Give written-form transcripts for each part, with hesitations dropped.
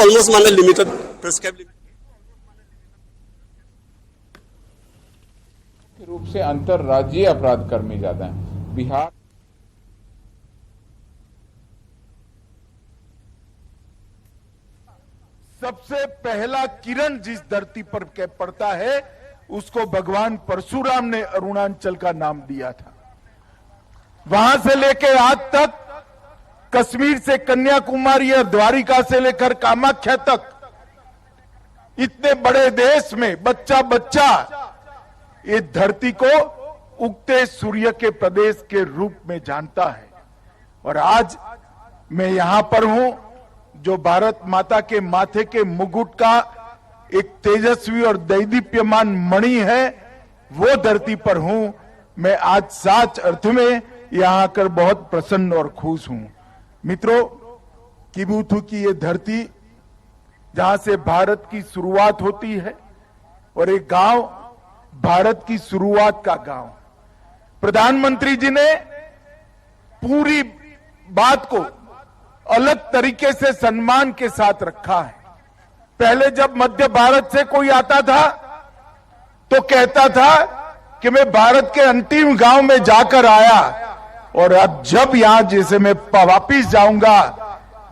Almost माने limited prescribe रूप से अंतरराज्यीय अपराध कर्मी ज्यादा हैं। बिहार सबसे पहला किरण जिस धरती पर पड़ता है उसको भगवान परशुराम ने अरुणाचल का नाम दिया था। वहां से लेके आज तक कश्मीर से कन्याकुमारी और द्वारिका से लेकर कामाख्या तक इतने बड़े देश में बच्चा बच्चा ये धरती को उगते सूर्य के प्रदेश के रूप में जानता है। और आज मैं यहां पर हूं जो भारत माता के माथे के मुकुट का एक तेजस्वी और दैदीप्यमान मणि है, वो धरती पर हूं मैं आज सच अर्थ में यहां आकर बहुत प्रसन्न और खुश हूं। मित्रों, किबुथु की ये धरती जहां से भारत की शुरुआत होती है और एक गांव भारत की शुरुआत का गांव। प्रधानमंत्री जी ने पूरी बात को अलग तरीके से सम्मान के साथ रखा है। पहले जब मध्य भारत से कोई आता था तो कहता था कि मैं भारत के अंतिम गांव में जाकर आया, और अब जब यहां जैसे मैं वापिस जाऊंगा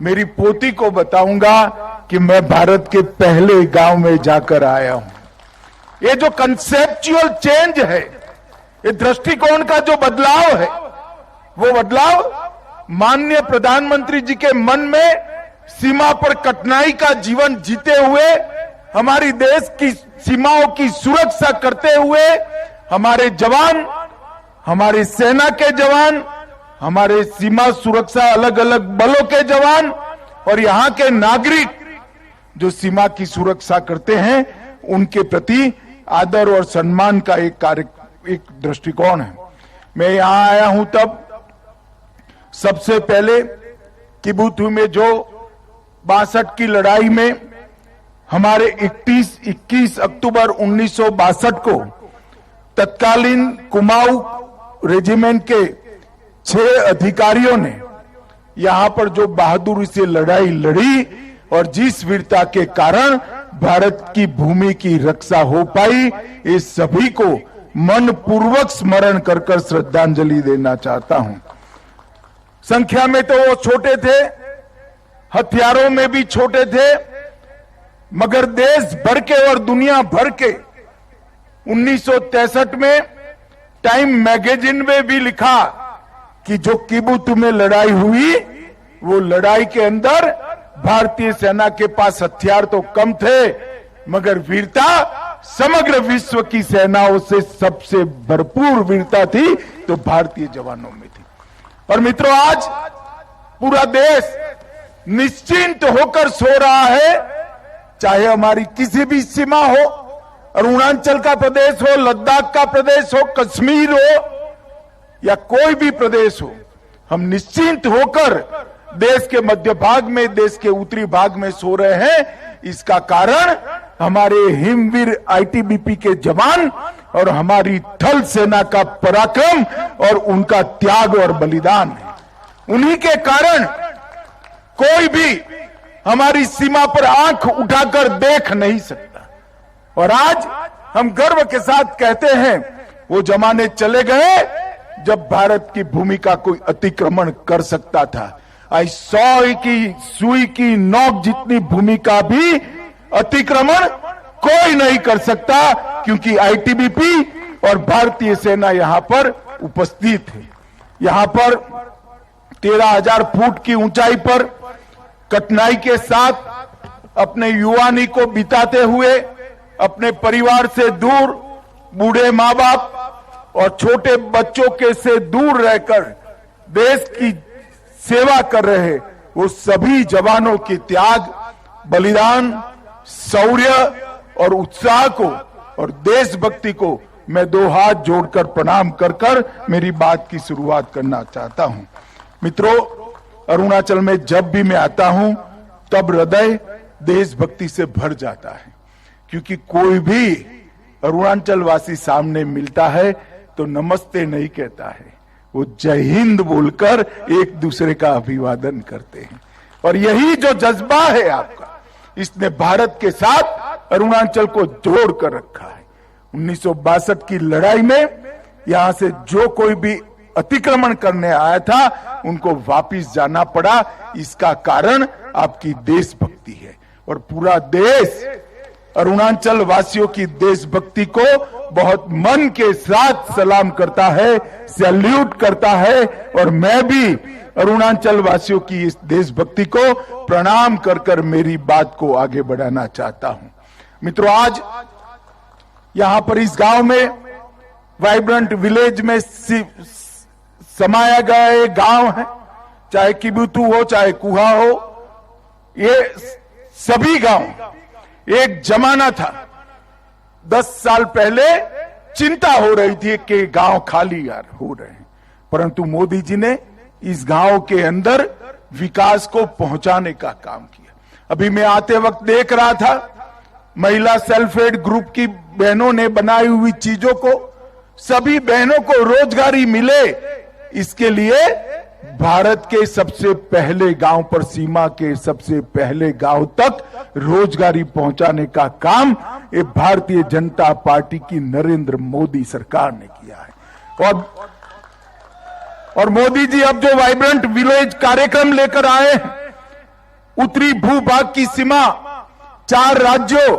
मेरी पोती को बताऊंगा कि मैं भारत के पहले गांव में जाकर आया हूं। ये जो कंसेप्चुअल चेंज है, ये दृष्टिकोण का जो बदलाव है, वो बदलाव माननीय प्रधानमंत्री जी के मन में सीमा पर कठिनाई का जीवन जीते हुए, हमारी देश की सीमाओं की सुरक्षा करते हुए हमारे जवान, हमारी सेना के जवान, हमारे सीमा सुरक्षा अलग अलग बलों के जवान और यहाँ के नागरिक जो सीमा की सुरक्षा करते हैं, उनके प्रति आदर और सम्मान का एक दृष्टिकोण है। मैं यहां आया हूं तब सबसे पहले किबुथु में जो 62 की लड़ाई में हमारे 21 अक्टूबर 1962 को तत्कालीन कुमाऊं रेजिमेंट के 6 अधिकारियों ने यहां पर जो बहादुरी से लड़ाई लड़ी और जिस वीरता के कारण भारत की भूमि की रक्षा हो पाई, इस सभी को मन पूर्वक स्मरण कर कर श्रद्धांजलि देना चाहता हूं। संख्या में तो वो छोटे थे, हथियारों में भी छोटे थे, मगर देश भर के और दुनिया भर के 1963 में टाइम मैगजीन में भी लिखा कि जो किबुथु में लड़ाई हुई, वो लड़ाई के अंदर भारतीय सेना के पास हथियार तो कम थे, मगर वीरता समग्र विश्व की सेनाओं से सबसे भरपूर वीरता थी तो भारतीय जवानों में थी। और मित्रों, आज पूरा देश निश्चिंत होकर सो रहा है, चाहे हमारी किसी भी सीमा हो, अरुणाचल का प्रदेश हो, लद्दाख का प्रदेश हो, कश्मीर हो या कोई भी प्रदेश हो, हम निश्चिंत होकर देश के मध्य भाग में, देश के उत्तरी भाग में सो रहे हैं। इसका कारण हमारे हिमवीर आईटीबीपी के जवान और हमारी थल सेना का पराक्रम और उनका त्याग और बलिदान है। उन्हीं के कारण कोई भी हमारी सीमा पर आंख उठाकर देख नहीं सकता। और आज हम गर्व के साथ कहते हैं, वो जमाने चले गए जब भारत की भूमि का कोई अतिक्रमण कर सकता था। आई 100 की सुई की नोक जितनी भूमि का भी अतिक्रमण कोई नहीं कर सकता, क्योंकि आईटीबीपी और भारतीय सेना यहां पर उपस्थित है। यहां पर 13,000 फुट की ऊंचाई पर कठिनाई के साथ अपने युवानी को बिताते हुए, अपने परिवार से दूर, बूढ़े माँ बाप और छोटे बच्चों के से दूर रहकर देश की सेवा कर रहे वो सभी जवानों के त्याग, बलिदान, शौर्य और उत्साह को और देशभक्ति को मैं 2 हाथ जोड़कर प्रणाम कर कर मेरी बात की शुरुआत करना चाहता हूं। मित्रों, अरुणाचल में जब भी मैं आता हूं तब हृदय देशभक्ति से भर जाता है, क्योंकि कोई भी अरुणाचल वासी सामने मिलता है तो नमस्ते नहीं कहता है, वो जय हिंद बोलकर एक दूसरे का अभिवादन करते हैं। और यही जो जज्बा है आपका, इसने भारत के साथ अरुणाचल को जोड़ कर रखा है। 1962 की लड़ाई में यहां से जो कोई भी अतिक्रमण करने आया था उनको वापिस जाना पड़ा। इसका कारण आपकी देशभक्ति है और पूरा देश अरुणाचल वासियों की देशभक्ति को बहुत मन के साथ सलाम करता है, सैल्यूट करता है और मैं भी अरुणाचल वासियों की इस देशभक्ति को प्रणाम कर कर मेरी बात को आगे बढ़ाना चाहता हूं। मित्रों, आज यहां पर इस गांव में वाइब्रेंट विलेज में समाया गया एक गांव है, चाहे किबुतु हो चाहे कुहा हो, ये सभी गांव एक जमाना था। 10 साल पहले चिंता हो रही थी कि गांव खाली यार हो रहे हैं, परंतु मोदी जी ने इस गांव के अंदर विकास को पहुंचाने का काम किया। अभी मैं आते वक्त देख रहा था, महिला सेल्फ हेल्प ग्रुप की बहनों ने बनाई हुई चीजों को, सभी बहनों को रोजगारी मिले, इसके लिए भारत के सबसे पहले गांव पर, सीमा के सबसे पहले गांव तक रोजगारी पहुंचाने का काम ये भारतीय जनता पार्टी की नरेंद्र मोदी सरकार ने किया है। और मोदी जी अब जो वाइब्रेंट विलेज कार्यक्रम लेकर आए हैं, उत्तरी भूभाग की सीमा 4 राज्यों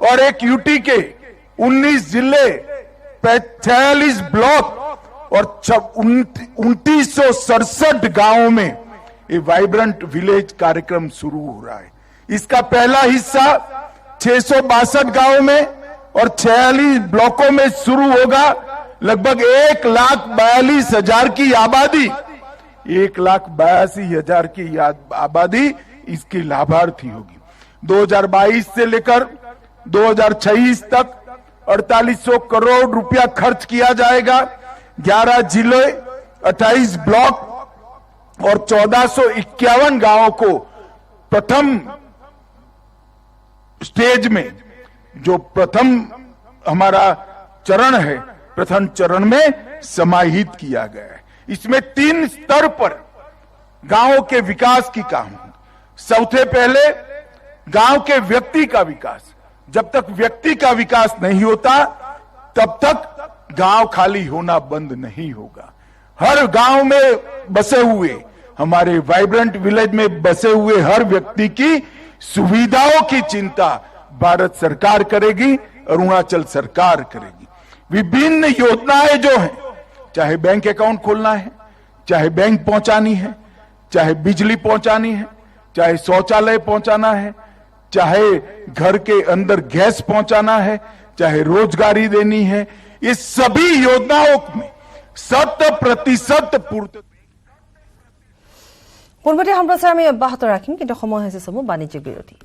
और एक यूटी के 19 जिले, 46 ब्लॉक और 2967 गांवों में ये वाइब्रेंट विलेज कार्यक्रम शुरू हो रहा है। इसका पहला हिस्सा 662 गांवों में और 46 ब्लॉकों में शुरू होगा। लगभग 1,42,000 की आबादी, 1,82,000 की आबादी इसकी लाभार्थी होगी। 2022 से लेकर 2026 तक 4800 करोड़ रुपया खर्च किया जाएगा। 11 जिले, 28 ब्लॉक और 1451 गांवों को प्रथम स्टेज में, जो प्रथम हमारा चरण है, प्रथम चरण में समाहित किया गया है। इसमें 3 स्तर पर गांवों के विकास की काम है। सबसे पहले गांव के व्यक्ति का विकास। जब तक व्यक्ति का विकास नहीं होता तब तक गांव खाली होना बंद नहीं होगा। हर गांव में बसे हुए, हमारे वाइब्रेंट विलेज में बसे हुए हर व्यक्ति की सुविधाओं की चिंता भारत सरकार करेगी, अरुणाचल सरकार करेगी। विभिन्न योजनाएं जो हैं, चाहे बैंक अकाउंट खोलना है, चाहे बैंक पहुंचानी है, चाहे बिजली पहुंचानी है, चाहे शौचालय पहुंचाना है, चाहे घर के अंदर गैस पहुंचाना है, चाहे रोजगारी देनी है, ये सभी योजनाओं में 100% पूर्ति। पूर्वते সম্প্ৰচাৰ আমি অব্যাহত ৰাখিম, কিন্তু সময় হৈছে বাণিজ্যিক বিৰতি।